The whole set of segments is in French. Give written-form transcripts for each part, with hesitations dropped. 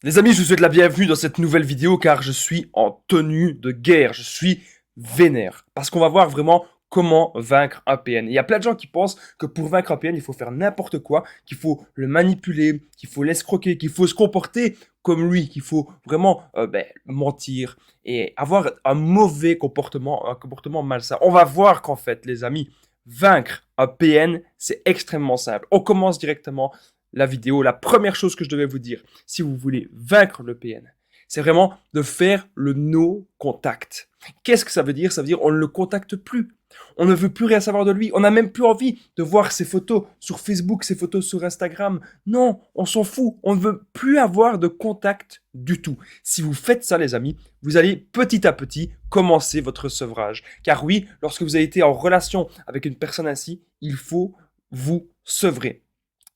Les amis, je vous souhaite la bienvenue dans cette nouvelle vidéo car je suis en tenue de guerre, je suis vénère. Parce qu'on va voir vraiment comment vaincre un PN. Il y a plein de gens qui pensent que pour vaincre un PN, il faut faire n'importe quoi, qu'il faut le manipuler, qu'il faut l'escroquer, qu'il faut se comporter comme lui, qu'il faut vraiment mentir et avoir un mauvais comportement, un comportement malsain. On va voir qu'en fait, les amis, vaincre un PN, c'est extrêmement simple. On commence directement la vidéo. La première chose que je devais vous dire, si vous voulez vaincre le PN, c'est vraiment de faire le no contact. Qu'est-ce que ça veut dire? Ça veut dire on ne le contacte plus. On ne veut plus rien savoir de lui. On n'a même plus envie de voir ses photos sur Facebook, ses photos sur Instagram. Non, on s'en fout. On ne veut plus avoir de contact du tout. Si vous faites ça, les amis, vous allez petit à petit commencer votre sevrage. Car oui, lorsque vous avez été en relation avec une personne ainsi, il faut vous sevrer.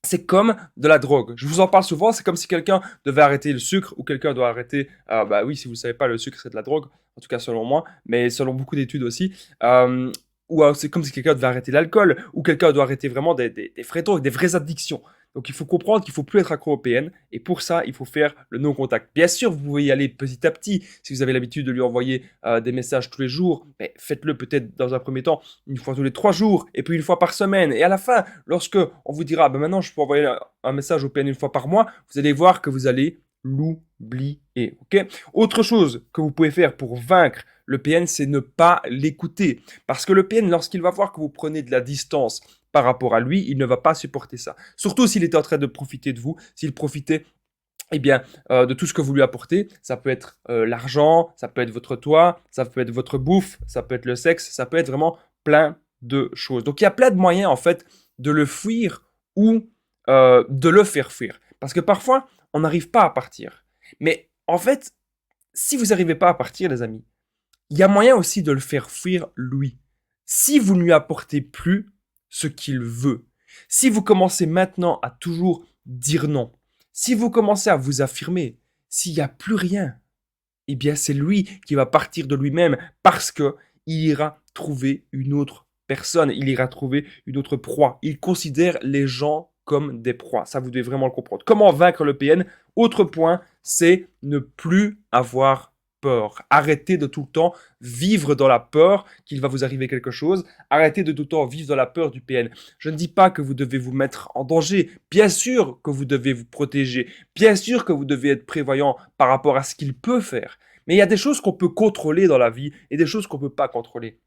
C'est comme de la drogue. Je vous en parle souvent, c'est comme si quelqu'un devait arrêter le sucre ou quelqu'un doit arrêter... bah oui, si vous ne savez pas, le sucre c'est de la drogue, en tout cas selon moi, mais selon beaucoup d'études aussi. Ou c'est comme si quelqu'un devait arrêter l'alcool ou quelqu'un doit arrêter vraiment des vrais drogues, des vraies addictions. Donc il faut comprendre qu'il ne faut plus être accro au PN et pour ça, il faut faire le non-contact. Bien sûr, vous pouvez y aller petit à petit. Si vous avez l'habitude de lui envoyer des messages tous les jours, mais faites-le peut-être dans un premier temps une fois tous les 3 jours et puis une fois par semaine. Et à la fin, lorsque on vous dira, ben maintenant je peux envoyer un message au PN une fois par mois, vous allez voir que vous allez l'oublier. Ok. Autre chose que vous pouvez faire pour vaincre le PN, c'est ne pas l'écouter. Parce que le PN, lorsqu'il va voir que vous prenez de la distance par rapport à lui, il ne va pas supporter ça. Surtout s'il était en train de profiter de vous, s'il profitait de tout ce que vous lui apportez. Ça peut être l'argent, ça peut être votre toit, ça peut être votre bouffe, ça peut être le sexe, ça peut être vraiment plein de choses. Donc il y a plein de moyens en fait de le fuir ou de le faire fuir. Parce que parfois, on n'arrive pas à partir. Mais en fait, si vous n'arrivez pas à partir, les amis, il y a moyen aussi de le faire fuir lui. Si vous ne lui apportez plus ce qu'il veut, si vous commencez maintenant à toujours dire non, si vous commencez à vous affirmer, s'il n'y a plus rien, eh bien c'est lui qui va partir de lui-même parce que il ira trouver une autre personne, il ira trouver une autre proie. Il considère les gens comme des proies. Ça, vous devez vraiment le comprendre. Comment vaincre le PN? Autre point, c'est ne plus avoir peur. Arrêtez de tout le temps vivre dans la peur qu'il va vous arriver quelque chose. Arrêtez de tout le temps vivre dans la peur du PN. Je ne dis pas que vous devez vous mettre en danger. Bien sûr que vous devez vous protéger. Bien sûr que vous devez être prévoyant par rapport à ce qu'il peut faire. Mais il y a des choses qu'on peut contrôler dans la vie et des choses qu'on ne peut pas contrôler.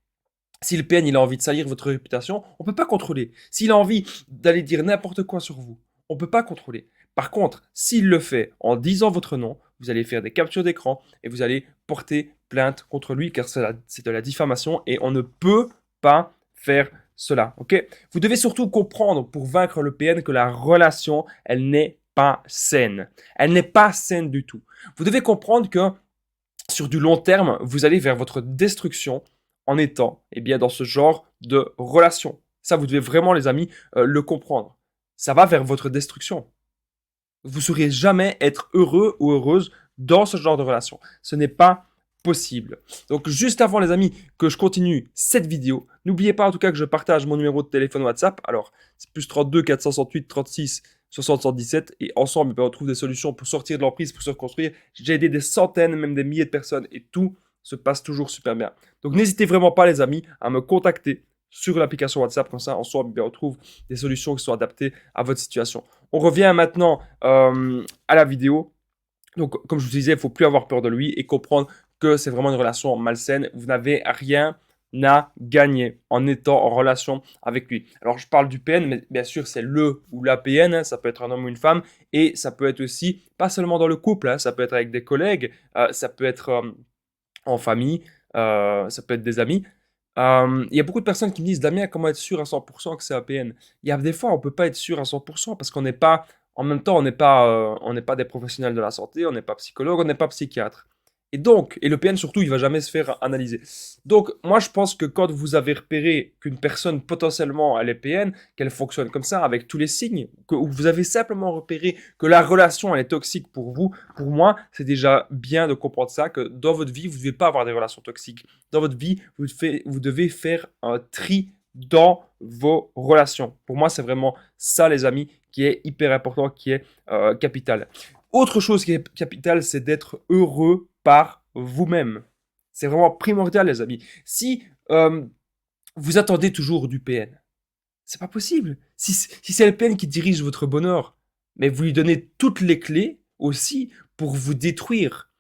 Si le PN il a envie de salir votre réputation, on ne peut pas contrôler. S'il a envie d'aller dire n'importe quoi sur vous, on ne peut pas contrôler. Par contre, s'il le fait en disant votre nom, vous allez faire des captures d'écran et vous allez porter plainte contre lui car c'est de la diffamation et on ne peut pas faire cela. Ok? Vous devez surtout comprendre pour vaincre le PN que la relation, elle n'est pas saine. Elle n'est pas saine du tout. Vous devez comprendre que sur du long terme, vous allez vers votre destruction en étant dans ce genre de relation. Ça, vous devez vraiment, les amis, le comprendre. Ça va vers votre destruction. Vous ne saurez jamais être heureux ou heureuse dans ce genre de relation. Ce n'est pas possible. Donc, juste avant, les amis, que je continue cette vidéo, n'oubliez pas en tout cas que je partage mon numéro de téléphone WhatsApp. Alors, c'est plus 32 468 36 60 117 et ensemble, on trouve des solutions pour sortir de l'emprise, pour se reconstruire. J'ai aidé des centaines, même des milliers de personnes et tout se passe toujours super bien. Donc, n'hésitez vraiment pas, les amis, à me contacter sur l'application WhatsApp, comme ça, ensemble, on trouve des solutions qui sont adaptées à votre situation. On revient maintenant à la vidéo. Donc, comme je vous disais, il ne faut plus avoir peur de lui et comprendre que c'est vraiment une relation malsaine. Vous n'avez rien à gagner en étant en relation avec lui. Alors, je parle du PN, mais bien sûr, c'est le ou la PN. Hein, ça peut être un homme ou une femme. Et ça peut être aussi, pas seulement dans le couple, hein, ça peut être avec des collègues, ça peut être en famille, ça peut être des amis. Il y a beaucoup de personnes qui me disent: «Damien, comment être sûr à 100% que c'est un PN?» Il y a des fois, on peut pas être sûr à 100% parce qu'on n'est pas en même temps, on n'est pas des professionnels de la santé, on n'est pas psychologue, on n'est pas psychiatre. Et donc le PN surtout, il va jamais se faire analyser. Donc moi, je pense que quand vous avez repéré qu'une personne potentiellement elle est PN, qu'elle fonctionne comme ça avec tous les signes, que vous avez simplement repéré que la relation elle est toxique pour vous, pour moi, c'est déjà bien de comprendre ça, que dans votre vie, vous ne devez pas avoir des relations toxiques. Dans votre vie, vous devez faire un tri dans vos relations. Pour moi, c'est vraiment ça, les amis, qui est hyper important, qui est capital. Autre chose qui est capitale, c'est d'être heureux par vous-même. C'est vraiment primordial, les amis. Si vous attendez toujours du PN, c'est pas possible. Si c'est le PN qui dirige votre bonheur, mais vous lui donnez toutes les clés aussi pour vous détruire.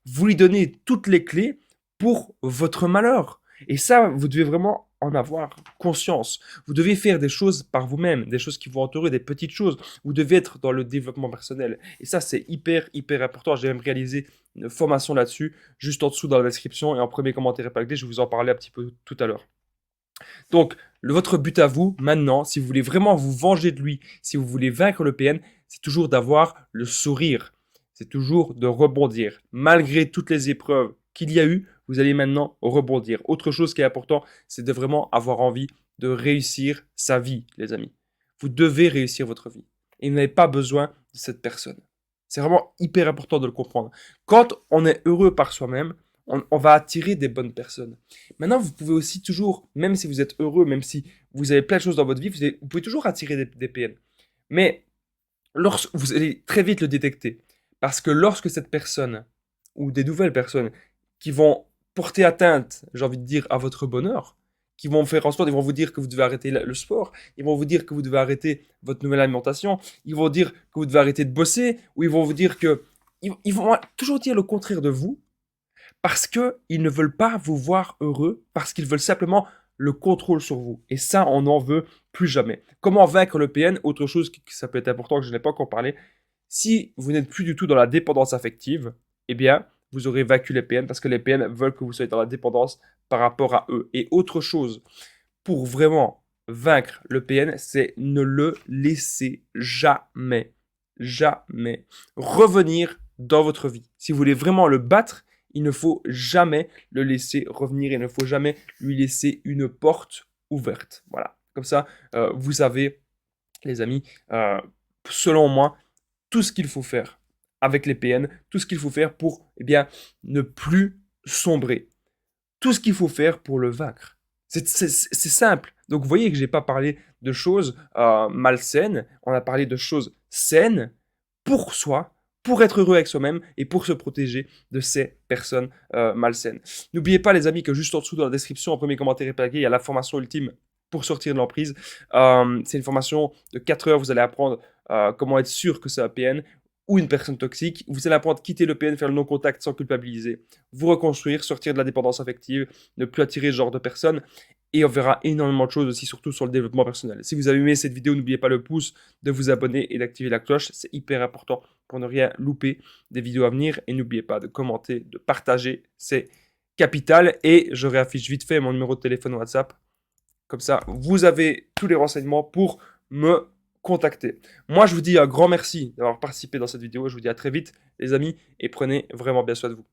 Vous lui donnez toutes les clés pour votre malheur. Et ça, vous devez vraiment en avoir conscience. Vous devez faire des choses par vous-même, des choses qui vont entourer, des petites choses. Vous devez être dans le développement personnel. Et ça, c'est hyper, hyper important. J'ai même réalisé une formation là-dessus, juste en dessous dans la description et en premier commentaire épinglé. Je vais vous en parler un petit peu tout à l'heure. Donc, votre but à vous, maintenant, si vous voulez vraiment vous venger de lui, si vous voulez vaincre le PN, c'est toujours d'avoir le sourire. C'est toujours de rebondir. Malgré toutes les épreuves qu'il y a eu, vous allez maintenant rebondir. Autre chose qui est important, c'est de vraiment avoir envie de réussir sa vie, les amis. Vous devez réussir votre vie. Et vous n'avez pas besoin de cette personne. C'est vraiment hyper important de le comprendre. Quand on est heureux par soi-même, on va attirer des bonnes personnes. Maintenant, vous pouvez aussi toujours, même si vous êtes heureux, même si vous avez plein de choses dans votre vie, vous pouvez toujours attirer des PN. Mais vous allez très vite le détecter. Parce que lorsque cette personne, ou des nouvelles personnes, qui vont porter atteinte, j'ai envie de dire, à votre bonheur, qui vont faire en sorte, ils vont vous dire que vous devez arrêter le sport, ils vont vous dire que vous devez arrêter votre nouvelle alimentation, ils vont dire que vous devez arrêter de bosser, ou ils vont vous dire que... Ils vont toujours dire le contraire de vous, parce qu'ils ne veulent pas vous voir heureux, parce qu'ils veulent simplement le contrôle sur vous. Et ça, on n'en veut plus jamais. Comment vaincre le PN? Autre chose qui ça peut être important, que je n'ai pas encore parlé. Si vous n'êtes plus du tout dans la dépendance affective, eh bien, vous aurez vaincu les PN, parce que les PN veulent que vous soyez dans la dépendance par rapport à eux. Et autre chose, pour vraiment vaincre le PN, c'est ne le laissez jamais, jamais revenir dans votre vie. Si vous voulez vraiment le battre, il ne faut jamais le laisser revenir, il ne faut jamais lui laisser une porte ouverte. Voilà, comme ça, vous savez, les amis, selon moi, tout ce qu'il faut faire avec les PN, tout ce qu'il faut faire pour, eh bien, ne plus sombrer, tout ce qu'il faut faire pour le vaincre. C'est simple. Donc, vous voyez que je n'ai pas parlé de choses malsaines, on a parlé de choses saines pour soi, pour être heureux avec soi-même et pour se protéger de ces personnes malsaines. N'oubliez pas, les amis, que juste en dessous dans la description, en premier commentaire épinglé, il y a la formation ultime pour sortir de l'emprise. C'est une formation de 4 heures. Vous allez apprendre comment être sûr que c'est un PN ou une personne toxique. Vous allez apprendre à quitter le PN, faire le non-contact sans culpabiliser, vous reconstruire, sortir de la dépendance affective, ne plus attirer ce genre de personnes. Et on verra énormément de choses aussi, surtout sur le développement personnel. Si vous avez aimé cette vidéo, n'oubliez pas le pouce, de vous abonner et d'activer la cloche. C'est hyper important pour ne rien louper des vidéos à venir. Et n'oubliez pas de commenter, de partager, c'est capital. Et je réaffiche vite fait mon numéro de téléphone WhatsApp. Comme ça, vous avez tous les renseignements pour me contacter. Moi, je vous dis un grand merci d'avoir participé dans cette vidéo. Je vous dis à très vite, les amis, et prenez vraiment bien soin de vous.